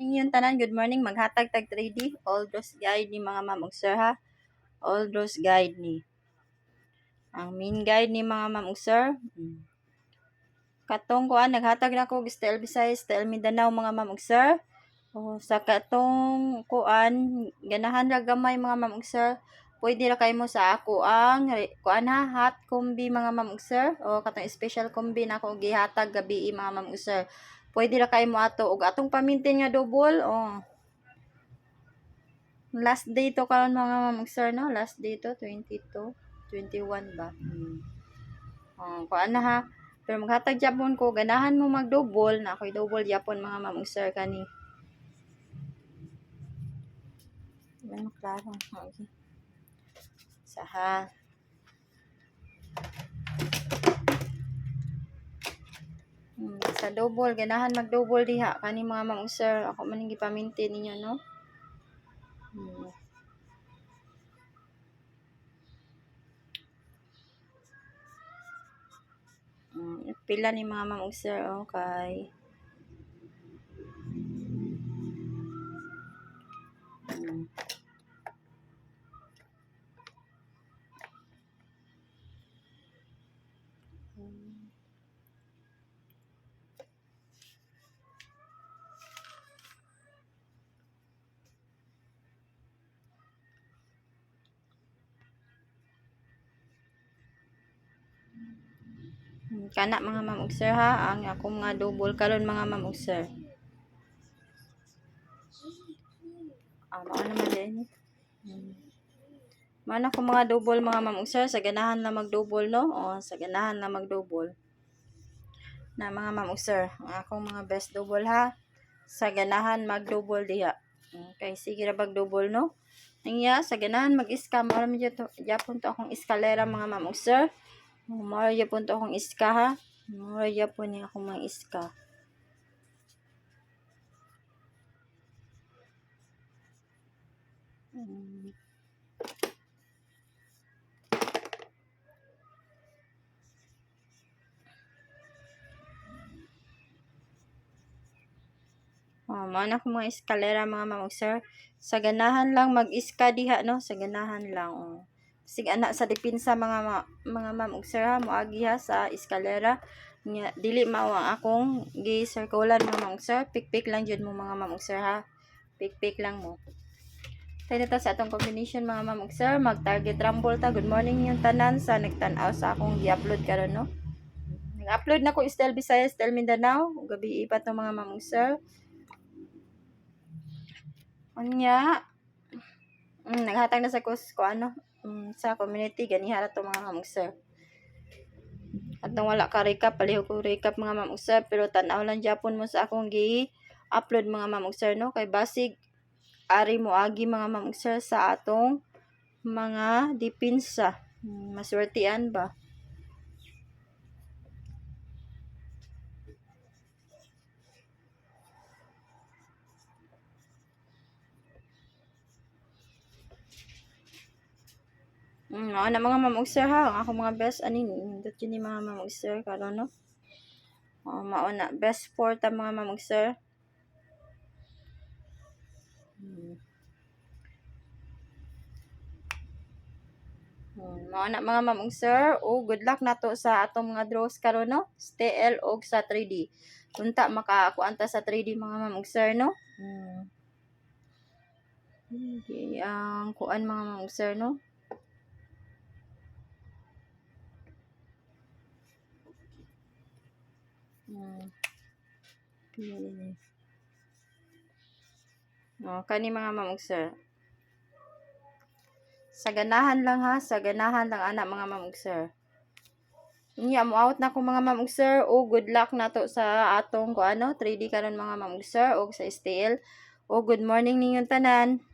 Inyong tanan, good morning. Maghatag tag 3D. All those guide ni mga ma'am ug sir ha. All those guide ni. Ang main guide ni mga ma'am ug sir. Katong kuan naghatag na ko style Visayas, style Mindanao mga ma'am ug sir. O sa katong kuan ganahan ra gamay mga ma'am ug sir. Pwede ra kay mo sa ako ang kuan ha, hot combi mga ma'am ug sir. O katong special combi na ako gihatag gabi mga ma'am ug sir. Pwede ra kay mo ato ug atong pamintin nga double. Last day to karon mga ma'am ug sir no. Last day to 22, 21 ba. Kuan na ha. Pero maghatag japon ko ganahan mo mag-double na ako'y double japon mga ma'am ug sir kani. Ano klaro. Okay. Saha. Sa double ganahan mag-double diha kani mga ma'am ug sir. Ako man ning gipamintin ninyo no. Pila ni mga ma'am ug sir okay. Kana mga ma'am ug sir ha, ang akong mga double karon mga ma'am ug sir. Mao naman din. Mana ko mga double mga ma'am ug sir, sa ganahan na mag-double no. Sa ganahan na mag-double. Na mga ma'am ug sir, ang akong mga best double ha. Sa ganahan mag-double diha. Okay, sige ra bag-double no. Nya sa ganahan mag-iska mo ra gyapon to akong eskalera mga ma'am ug sir. Mao gyapon to akong iska ha. Mao gyapon ni akong mga iska. Mao na akong mga eskalera mga ma'am ug sir. Sa ganahan lang mag-iska diha no, sa ganahan lang. Sig ana sa depensa mga ma'am ug sir ha, moagi ha sa eskalera. Nya dili mao ang akong gi-circulan mga ma'am ug sir. Pikpik lang jud mo mga ma'am ug sir ha. Pikpik lang mo. Tayo ta sa atong combination mga ma'am ug sir, mag-target rumble ta. Good morning yung tanan sa nagtan-aw sa akong gi-upload karon no. Nag-upload na ko style Visayas, style Mindanao. Gabi ipat to mga ma'am ug sir. Unya, naghatag na sa ko ano, sa community ganiha to mga ma'am ug sir. At nang wala ka recap, paliho ko recap mga ma'am ug sir, pero tan-aw lang japon mo sa akong gi-upload mga ma'am ug sir no, kay basig ari mo agi mga ma'am ug sir sa atong mga depensa. Maswertian ba? Na mga ma'am ug sir ha, ang ako mga best ani nindot yun ni mga ma'am ug sir karon no. Mao na best 4 ta mga ma'am ug sir. Mao na mga ma'am ug sir, good luck nato sa atong mga draws karon no. STL og sa 3D. Unta makakuan ta sa 3D mga ma'am ug sir no. Ang kuan mga ma'am ug sir no. Kani mga ma'am ug sir. Sa ganahan lang ha, sa ganahan lang ana mga ma'am ug sir. Nya mo out na ko mga ma'am ug sir. Good luck nato sa atong 3D karon mga ma'am ug sir og sa STL. Good morning ninyong tanan.